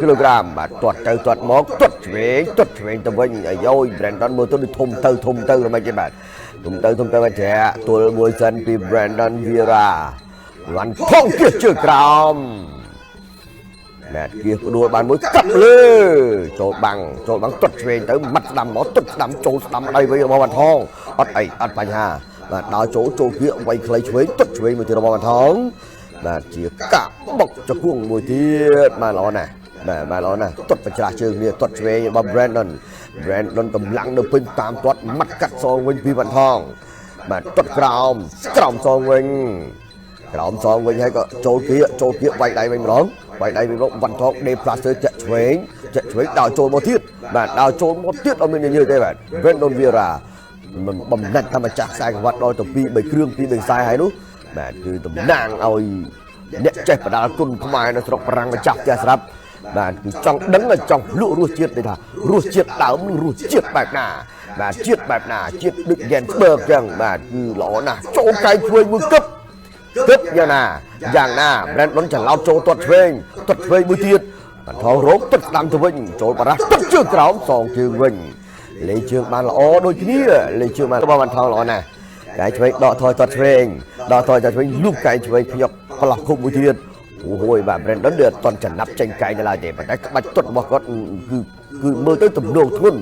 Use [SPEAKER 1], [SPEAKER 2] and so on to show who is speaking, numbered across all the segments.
[SPEAKER 1] kg បាទទាត់ទៅទាត់មកទាត់ឆ្វេងទៅវិញអាយយ Brandon មើលទៅធំទៅមិនទេបាទធំទៅបាត់ចាទល់មួយសិនពី Brandon Vieira វ៉ាន់ថងគៀសជើងក្រោមបាទគៀសផ្ដួលបានមួយកាប់លើចូលបាំងទាត់ឆ្វេងទៅមាត់ស្ដាំមកទាត់ស្ដាំចូលស្ដាំដៃវិញរបស់វ៉ាន់ថងអត់បញ្ហាបាទដល់ចូលគៀសវាយខ្លីឆ្វេងទាត់ឆ្វេងមួយទៀតរបស់វ៉ាន់ថងបាទជាកាក់បុកចង្គង់មួយទៀតបាទល្អណាស់បាទល្អណាស់ទាត់បច្រាស់ជើងនេះទាត់ឆ្វេងរបស់ Brandon កម្លាំងនៅពេញតាមទាត់មាត់កាត់សងវិញពីវ៉ាន់ថងបាទទាត់ក្រោមសងវិញហើយក៏ចូលគៀកវាយដៃវិញម្ដងវ៉ាន់ថងដេផ្លាសើចាក់ឆ្វេងដល់ចូលមកទៀតបាទអត់មានញើសទេបាទ Brandon Vieira មិនបំណាច់តាមម្ចាស់ខ្សែក្រវ៉ាត់ដល់ទៅ2-3គ្រឿង2-3ខ្សែហើយនោះបាទគឺតំណាងឲ្យអ្នកចេះបដាល់គុណខ្មែរនៅស្រុកបារាំងម្ចាស់ផ្ទះស្រាប់បាទគឺចង់ដឹងចង់លក់រសជាតិទេថារសជាតិដើមរសជាតិបែបណាបាទជាតិបែបណាជាតិដូច Gensberg ចឹងបាទគឺល្អណាស់ចូលកាយធ្វើមួយគប់យ៉ាងណា Brandon ច្រឡោតចូលទាត់ឆ្វេងមួយទៀតបាទថងរោគទាត់ស្ដាំទៅវិញចូលបារះទាត់ជើងក្រោមសងជើងវិញលេងជើងបានល្អដូចគ្នាលេងជើងបានបានថងល្អណាស់កាយឆ្វេងដកថយទាត់ឆ្វេងលូកកាយឆ្វេងភ្ញាក់ផ្លាស់គុំមួយទៀតអូយបាទ Brandon អត់តន់ចំណាប់ចេញកាយនៅឡើយទេប៉ុន្តែក្បាច់ទាត់របស់គាត់គឺមើលទៅទំនោរធ្ងន់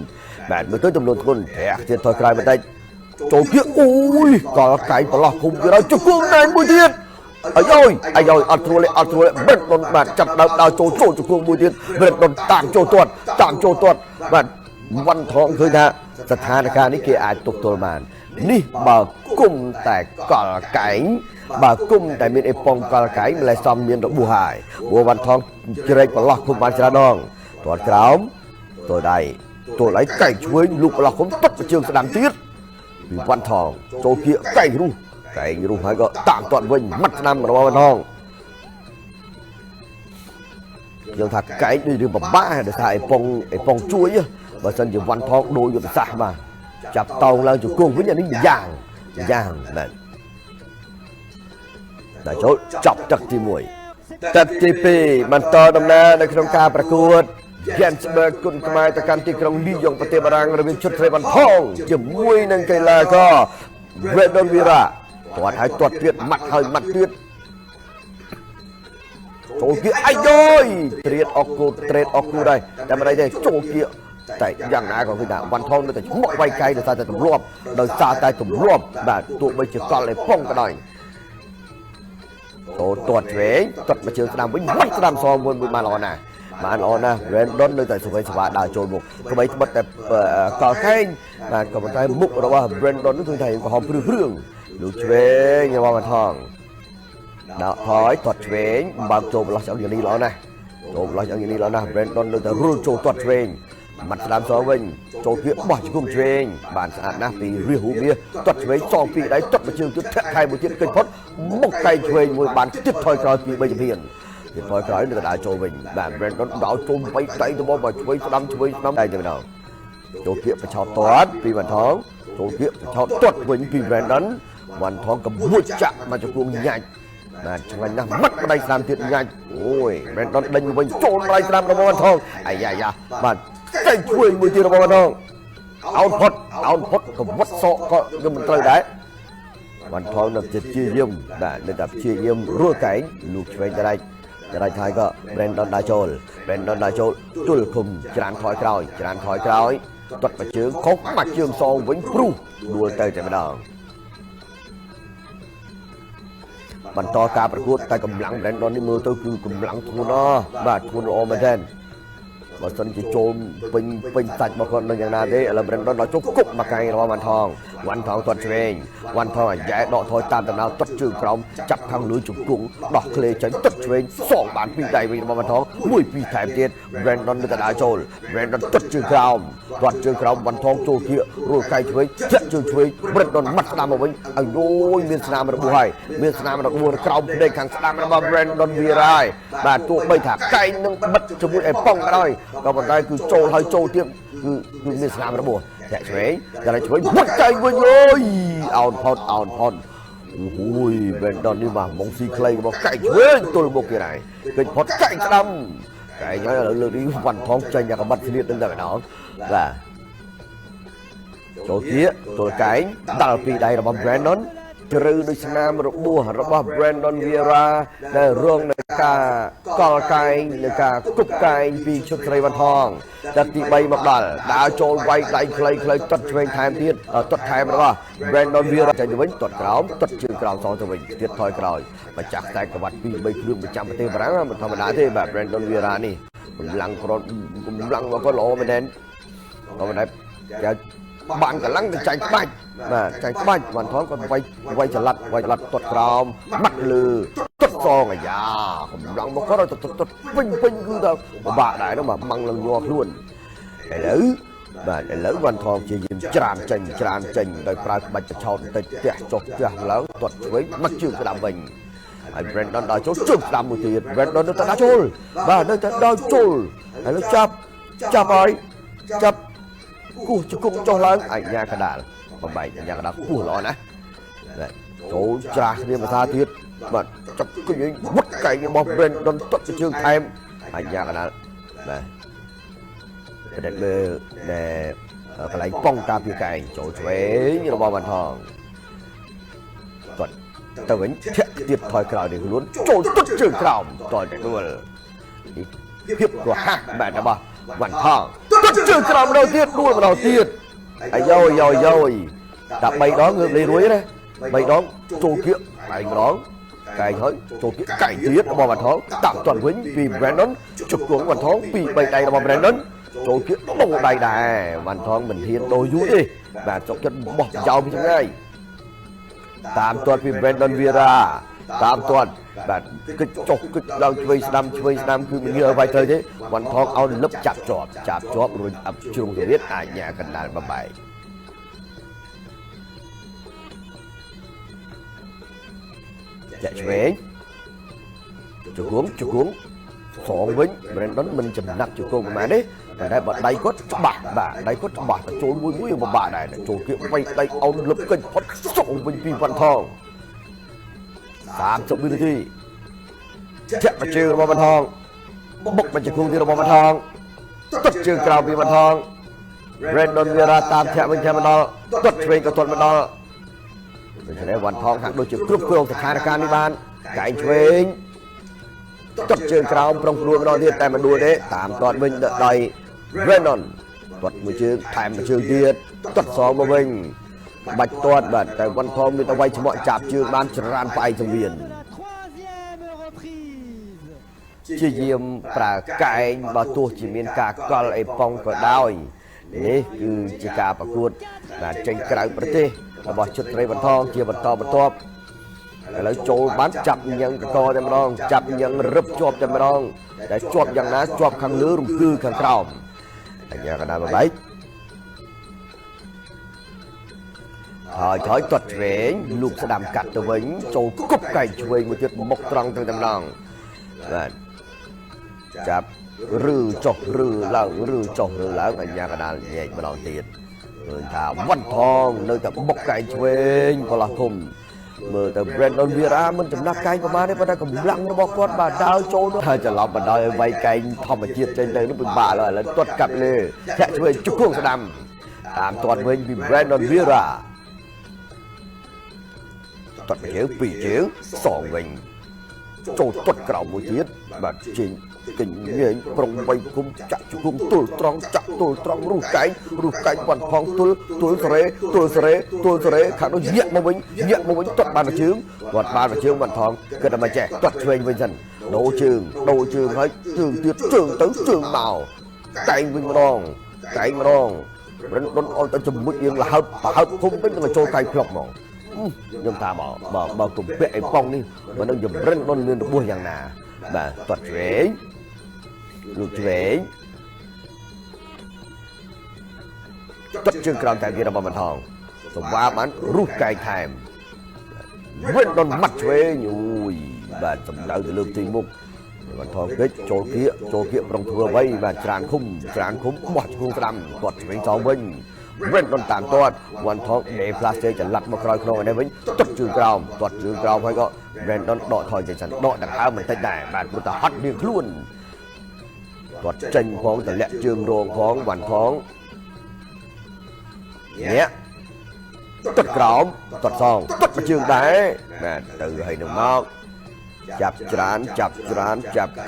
[SPEAKER 1] បាទមើលទៅទំនោរធ្ងន់តែទៀតថយក្រោយបន្តិចចូលគៀកអូយកលកាយផ្លាស់គុំទៀតហើយជង្គង់ណែមួយទៀតអាយអត់ត្រួល Brandon បាទចាប់ដើមដល់ចូលជង្គង់មួយទៀត Brandon តាមចូលទាត់បាទវ៉ាន់ថងឃើញថាស្ថានភាពនេះគេអាចទប់ទល់បាននេះបើគុំតែកលកែងបើគុំតែមានអេប៉ុងកលកែងម្លេះសំមានរបួសហើយព្រោះវ៉ាន់ថងជ្រែកប្រឡោះគុំបានច្រើនដងទាត់ក្រោមទល់ដៃកែងឆ្វេងលូកប្រឡោះគុំទាត់ជើងស្ដាំទៀតពីវ៉ាន់ថងចូលគៀកកែងរុះហើយក៏តាមទាត់វិញមាត់ស្ដាំរបស់វ៉ាន់ថងយើងថាកែងដូចរឿងពិបាកដោយសារអេប៉ុងជួយបើសិនជាវ៉ាន់ថងដូរយុទ្ធសាស្ត្របាទចាប់តោងឡើងជង្គង់វិញអានេះយ៉ាងបាទដល់ចូលចាប់ទឹកទី1ទឹកទី2បន្តដំណើរនៅក្នុងការប្រកួត Gensberg គុណខ្មែរទៅកាន់ទីក្រុងលីយ៉ុងប្រទេសបារាំងរវាងជុតទ្រេវ៉ាន់ថងជាមួយនឹងកីឡាករ Brandon Vieira ទាត់ទៀតម៉ាត់ទៀតចូលគៀកអាយយត្រេតអកគូដែរតែមិនអីទេចូលគៀកតែយ៉ាងណាក៏គឺថាវ៉ាន់ថងនៅតែឈ្មោះវាយកាយដោយសារតែទម្លាប់បាទទោះបីជាកលឯប៉ុងក៏ដោយចូលទាត់ឆ្វេងទាត់មកជើងស្ដាំវិញមាត់ស្ដាំសងមួយបានល្អណាស់ Brandon នៅតែសុខស្វាដើរចូលមុខក្បីត្បិតតែកលកែងបាទក៏ប៉ុន្តែមុខរបស់ Brandon នោះគឺថាកំហំព្រឺលូឆ្វេងរបស់វ៉ាន់ថងដាក់ថយទាត់ឆ្វេងបើកចូលប្រឡោះឆ្អឹងយ៉ាងនេះល្អណាស់ Brandon នៅតែរុលចូលទាត់ឆ្វេងមាត់ស្ដាំសងវិញចូលគៀកបោះជង្គង់ឆ្វេងបានស្អាតណាស់ពីរាសរូបមាសទាត់ឆ្វេងសងពីដៃទាត់មកជើងទៀតធាក់ខែមួយទៀតគេចផុតមុខកែងឆ្វេងមួយបានទៀតថយក្រោយពី3ជំហានទៀតថយក្រោយនៅតែដើរចូលវិញបាទ Brandon ដល់ចូលបីដៃទៅមកឆ្វេងស្ដាំដៃទៅម្ដងចូលគៀកបឆោតទាត់ពីវ៉ាន់ថងចូលគៀកបឆោតទាត់វិញពី Brandon វ៉ាន់ថងកំមួយចាក់មកជង្គង់ញ៉ាច់បាទឆ្ងាញ់ណាស់មាត់ដៃស្ដាំទៀតញ៉ាច់អូយ Brandon ដេញវិញចូលដៃស្ដាំរបស់វ៉ាន់ថងអាយ៉ាបាទតែជួយមួយទៀតរបស់វ៉ាន់ថងអោនផុតក៏វត្តសក់ក៏មិនត្រូវដែរវ៉ាន់ថងនៅជាយាមបាទនៅតែព្យាយាមរួចកែងលូកឆ្វេងដៃហើយក៏ Brandon ដើរចូលទល់ឃុំច្រានថយក្រោយទាត់មកជើងខុសមកជើងសងវិញព្រុសដួលទៅតែម្ដងបន្តការប្រកួតតែកម្លាំង Brandon នេះមើលទៅគឺកម្លាំងធ្ងន់បាទធ្ងន់ល្អមែនទែនបើសិនជាចូលពេញសាច់របស់គាត់នឹងយ៉ាងណាទេឥឡូវ Brandon ដល់ចូលគប់មកកាយរបស់វ៉ាន់ថងទាត់ឆ្វេងវ៉ាន់ថងអាយ៉ែដកថយតាមដំណើរទាត់ជើងក្រោមចាប់ខាងលើជង្គង់ដោះក្លេចេញទាត់ឆ្វេងសងបានពីដៃវិញរបស់វ៉ាន់ថងមួយពីរថែមទៀត Brandon នៅតែដើរចូល Brandon ទាត់ជើងក្រោមវ៉ាន់ថងចូលគៀករួចកាយឆ្វេងធាក់ជើងឆ្វេង Brandon មាត់ស្ដាំមកវិញអាយយមានស្នាមរបួសហើយមានស្នាមរបួសក្រោមភ្នែកខាងស្ដាំរបស់ Brandon Vieira បាទទោះបីថាកែងនឹងបិទជាមួយឯប៉ុងក៏ដោយក៏ប៉ុន្តែគឺចូលហើយចូលទៀតគឺមានស្នាមរបួសចាក់ឆ្វេងមុតចៃវិញអើយអោនផុតអូយ Brandon នេះមកមកស៊ីខ្លីរបស់កែងឆ្វេងទល់មុខគេហើយគេផុតកែងស្ដាំ cái nói là lượt đi văn phong tranh nhà có bắt liệt đến giờ đó và chỗ kia tôi cái đàoពីđây là bằng Brandon ជ្រៅដូចស្នាមរបួសរបស់ Brandon Vieira ដែលរងនឹងការកលកែងនិងការគប់កែងពីឈុតស្រីវ៉ាន់ថងដល់ទី3មកដល់ដើរចូលវាយដៃខ្លីៗទាត់ឆ្វេងថែមទៀតទាត់ថែមរបស់ Brandon Vieira ចេញទៅវិញទាត់ក្រោមទាត់ជើងក្រោមសងទៅវិញទៀតថយក្រោយម្ចាស់តែក្បាត់2 3គ្រឿងប្រចាំប្រទេសបារាំងមិនធម្មតាទេបាទ Brandon Vieira នេះកម្លាំងក្ររបស់គាត់ល្អមែនទែនក៏មិនដែរbạn cả lăng thì chạy bạch mà chạy bạch hoàn thoáng còn quay trở lặt tuột crom bắt lư tuột so này ya không lăng mà có rồi tuột vinh cứ đâu bà đại nó mà mang lần nhọt luôn để lỡ hoàn thoáng chỉ nhìn tràn trình đời prai bạch cho tịch chọc lớn tuột với mắt chưa cái đam mình Brandon đòi chỗ trực đam một tiền Brandon nó đã trôi và nó đòi trôi nó chắp rồi chắp cua cho cung cho lớn ảnh nhà cả đà còn bảy nhà cả đà cua lọ nè chỗ trà đi mà tha thiết mà chọc cái gì mất cái bom bên đón tuất cái chương thêm ảnh nhà cả đà này để để cái lấy bong cà phê cày chỗ chuế như là bom bàn thòng tuất tao vẫn thiệt tiệt thôi cào để luôn chỗ tuất chương cào rồi để tôi hiệp của ha mẹ đã bao bàn thòng tuất chương cào đầu tiên đuôi vào đầu tiên rồi đạp bay đó ngược lên núi đấy bay đó trô kiệu anh đó cái hơi trô kiệu cải tiết bom bàn thòng tạm toàn vĩnh vì Brandon chụp cuống bàn thòng vì bay tay là bom Brandon trô kiệu đồ đầy đà bàn thòng mình hiện đôi vui đi và cho chân bỏ dao như thế này tạm toàn vì Brandon Vieira tạm toàn và cái chọc cái đầu chơi năm cứ mình như vài thời thế bàn thòng ao lớp chạp chọp rồi ập trường thì biết nhà cần đàn bà bảy chạy về chụp cuống sọn với Brandon mình chầm nặng chụp cuống mà đấy đây bọn đây có bà trốn mũi mà bà này trốn kia quay tay ông lập kênh phát sọn với phi văn thong tám chục binh thi chạy mà chơi là văn thong bốc mà chụp cuống thì là văn thong tất trường cào phi văn thong Brandon Vieira tam chạy bên trên đó tất về cái tuần bên đó mình sẽ lấy văn thong hạng đôi chữ cướp thì khai ra đi ban cái chuối tuất trường cào trong đua đó thì tại mà đua đấy tạm toàn mình đợi Brandon tuất một chương thèm một chương tiết tuất song một mình bạch tuất bật tại văn thong người ta quay cho mọi chạp chương ban tràn phải trong biển chỉ diêm cả cái bà tua chỉ miền cả con lại phong của đôi đấy cứ chỉ cả bà cuột là tranh cãi bật tê là bỏ chút rây văn thong chia bật to lấy chỗ bán chập những cái co cho nó chập những rập chọp cho nó để chọpอย่างนั้นchọp khang lứa rung cư khang tròn nhà cái nào mà bấy thổi tuột về lục sẽ đàm cắt từ vĩnh châu cúp cày chuối một chút mộc trăng từ đằng đằng chập rư chọc rư lợn ở nhà cái nào nhẹ mà đòn tiền người ta văn thong nơi tập mộc cày chuối có là cùng mơ từ Brandon Vieira mình chấm nát cay của má đấy, bắt đầu cầm lăng nó bóc quát bà đau trâu nó thay cho lọp bà đòi vay cay thòng mà chia trên đây nó bị bà rồi là tuột cặp lên chạy chuối chúc cuồng sẽ đâm tạm toàn với Brandon Vieira tuột bị chéo sòng mình trâu tuột cào một chiếc bà chính tình nghĩa prong bay cũng chặt cũng tul trong rú cái quan phong tul sere khả nó diện một bánh tuột bàn vào chướng bàn phong cái là mà trẻ tuột về với dần đấu trường hết trường tiết trường tới trường màu cạnh vinh rong nó ôn tới chùm mũi yên là hợp không biết là trôi tay phọc mà nhưng ta bảo cùng bệ phong đi mà nó dùng rên non lên được buồnយ៉ាងណាបាទtuột về lục về tất chương cào tại kia là bom thòng rồi qua bán rút cài thèm vết đòn mặt về nhủi và chấm đau từ lương tinh mục bom thòng kết chỗ kia trong thừa vây và tràn khung bỏ khung đầm quật về trong bên vết đòn tàn toan bom thòng để plastic chặn lật một còi khô này với tất chương cào phải có Brandon đọ thòi chạy chặn đọ đằng áo mình tay đài bạn của ta hất điên luôn គាត់ចេញផងតម្លាក់ជើងរងផងវ៉ាន់ផងនេះទុតក្រោមទុតសងទុតមួយជើងដែរបាទទៅហើយនឹងមកចាប់ច្រើនចាប់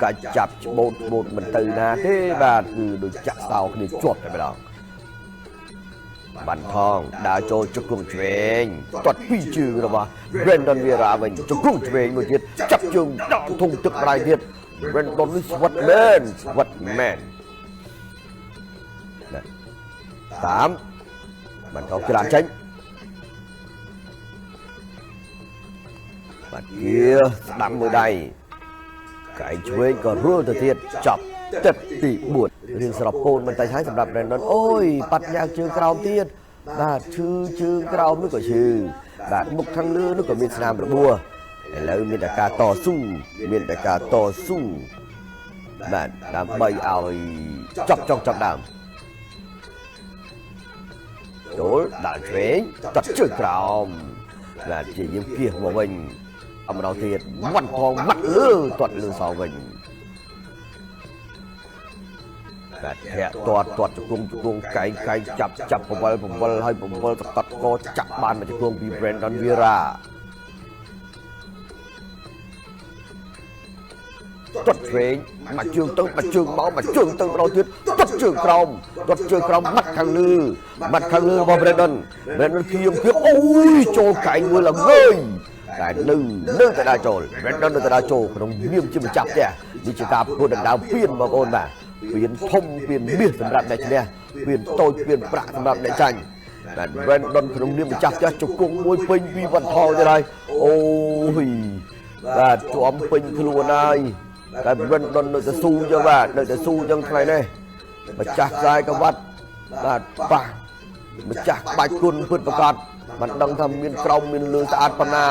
[SPEAKER 1] កាច់ចាប់ច្បូតមិនទៅណាទេបាទគឺដូចចាក់សោគ្នាជាប់តែម្ដងបានថងដើរចូលជង្គង់ឆ្វេងទាត់ពីរជើងរបស់ Brandon Vera វិញជង្គង់ឆ្វេងមួយទៀតចាប់ជើងដកធុងទឹកម្ដាយទៀត Brandon នេះស្វិតមែនតាមបានថងច្រានចេញបាទជាស្ដាំមួយដៃកែងឆ្វេងក៏រួលទៅទៀតចាប់ទឹកទី4រឿងស្រពូនមិនតែហើយសម្រាប់ Brandon អូយប៉ាត់ញ៉ាំជើងក្រោមទៀតបាទឈឺជើងក្រោមនោះក៏ឈឺបាទមុខខាងលើនោះក៏មានស្នាមរបួសឥឡូវមានតែការតស៊ូបាទដើម្បីឲ្យចាប់ដើមចូលដាក់ឆ្វេងតាត់ជើងក្រោមបាទជាយើងគៀសមកវិញអម្ដងទៀតវ៉ាន់ផងម៉ាត់លើទាត់លើសងវិញបាទធាក់ទាត់ជង្គង់កែងចាប់បង្វិលហើយបង្វិលតកកចាប់បានមកជង្គង់ពី Brandon Vera ទាត់ឆ្វេងមកជើងទៅមកជើងមកមកជើងទៅម្ដងទៀតទាត់ជើងក្រោមម៉ាត់ខាងលើរបស់ Brandon គៀងអូយចូលកែងមួយឡើងវិញតែនៅតែដើរចូល Brandon នៅតែដើរចូលក្នុងនាមជាម្ចាស់ផ្ទះនេះជាការប្រកួតដណ្ដើមពានបងប្អូនបាទពានធំពានមាសសម្រាប់អ្នកឈ្នះពានតូចពានប្រាក់សម្រាប់អ្នកចាញ់បាទ Brandon ក្នុងនាមម្ចាស់ផ្ទះជង្គង់មួយពេញពីវត្តថោទៀតហើយអូយបាទជាប់ពេញខ្លួនហើយតែ Brandon នៅតែស៊ូចឹងបាទនៅតែស៊ូចឹងថ្ងៃនេះម្ចាស់ខ្សែក្បាត់បាទប៉ះម្ចាស់ក្បាច់គុណពិតប្រាកដមិនដឹងថាមានក្រោមមានលើស្អាតប៉ុណ្ណា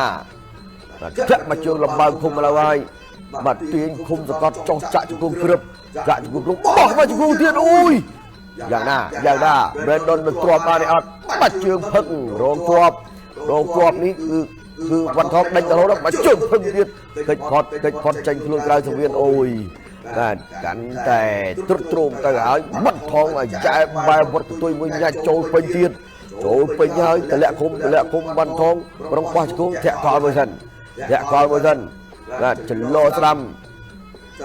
[SPEAKER 1] បាទចាក់មកជើងលំបើឃុំឥឡូវហើយបាទទាញឃុំសកត់ចោះចាក់ជង្គង់ព្រឹបចាក់ជង្គង់បោះមកជង្គង់ទៀតអូយយ៉ាងណា Brandon មិនទ្រាំបានទេអត់បាច់ជើងផឹករងទ្រាំនេះគឺវ៉ាន់ថងដេញរហូតមកជើងផឹកទៀតកិច្ចផុតចេញខ្លួនក្រៅសង្វៀនអូយបាទកាន់តែទ្រុឌទ្រោមទៅហើយវ៉ាន់ថងឲ្យចែបែវត្តទុយមួយញ៉ាច់ចូលពេញទៀតចូលពេញហើយតម្លាក់ឃុំវ៉ាន់ថងប្រងបោះជង្គង់ធាក់កលមួយសិនបាទចន្លោស្ដាំ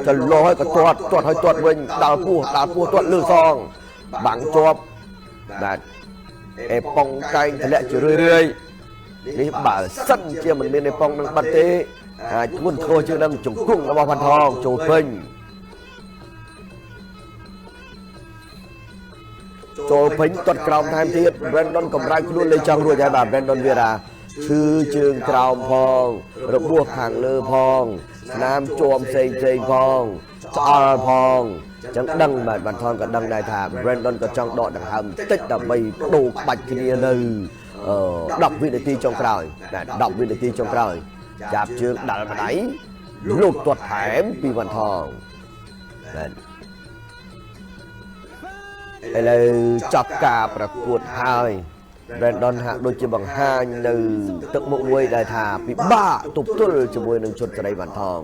[SPEAKER 1] ចន្លោហើយក៏ទាត់វិញដាល់ពោះទាត់លើសងបាំងជាប់បាទអេប៉ុងកែងតម្លាក់ជារឿយនេះបើសិនជាមិនមានអេប៉ុងនឹងបាត់ទេអាចធ្ងន់ធ្ងរជាងនឹងជង្គង់របស់វ៉ាន់ថងចូលពេញទាត់ក្រោមថែមទៀត Brandon កម្រើកខ្លួនលេចចង់រួចហើយបាទ Brandon Vera ឈឺជើងក្រោមផងរបួសខាងលើផងស្នាមជួមផ្សេងផងឆ្អល់ផងចឹងដឹងបាទវ៉ាន់ថងក៏ដឹងដែរថា Brandon ក៏ចង់ដកដង្ហើមតិចដើម្បីបដូរក្បាច់គ្នានៅ10វិនាទីចុងក្រោយបាទ10វិនាទីចុងក្រោយចាប់ជើងដាល់ម្ដាយលូតទាត់ថែមពីវ៉ាន់ថងបាទឥឡូវចប់ការប្រកួតហើយ Brandon ហាក់ដូចជាបង្ហាញនៅទឹកមុខមួយដែលថាពិបាកទប់ទល់ជាមួយនឹងឈុតសេរីវ៉ាន់ថង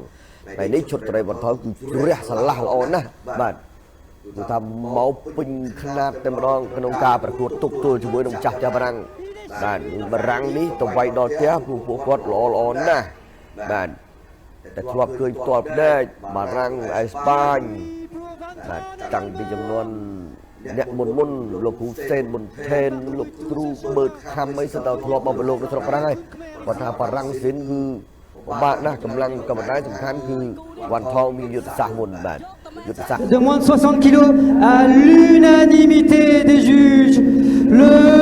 [SPEAKER 1] ហើយនេះឈុតសេរីវ៉ាន់ថងគឺជ្រះស្រឡះល្អណាស់បាទគឺថាមកពេញខ្នាតតែម្ដងក្នុងការប្រកួតទប់ទល់ជាមួយនឹងចាស់បារាំងបាទបារាំងនេះទៅវាយដល់ផ្ទះពួកគាត់ល្អណាស់បាទតែធ្លាប់ឃើញផ្ទាល់ភ្នែកបារាំងអេស្ប៉ាញបាទតាំងពីចំនួនអ្នកមុនលោកគ្រូសេនមុនថេនលោកគ្រូបើកខំអីសិនទៅធ្លាប់មកប្រឡូកនៅស្រុកបារាំងហើយគាត់ថាបារាំងសិនគឺពិបាកណាស់កម្លាំងកម្លាំងសំខាន់គឺវ៉ាន់ថងមានយុទ្ធសាស្ត្រមុនបាទយុទ្ធសាស្ត្រ
[SPEAKER 2] De moins de 60 kilos à l'unanimité des juges le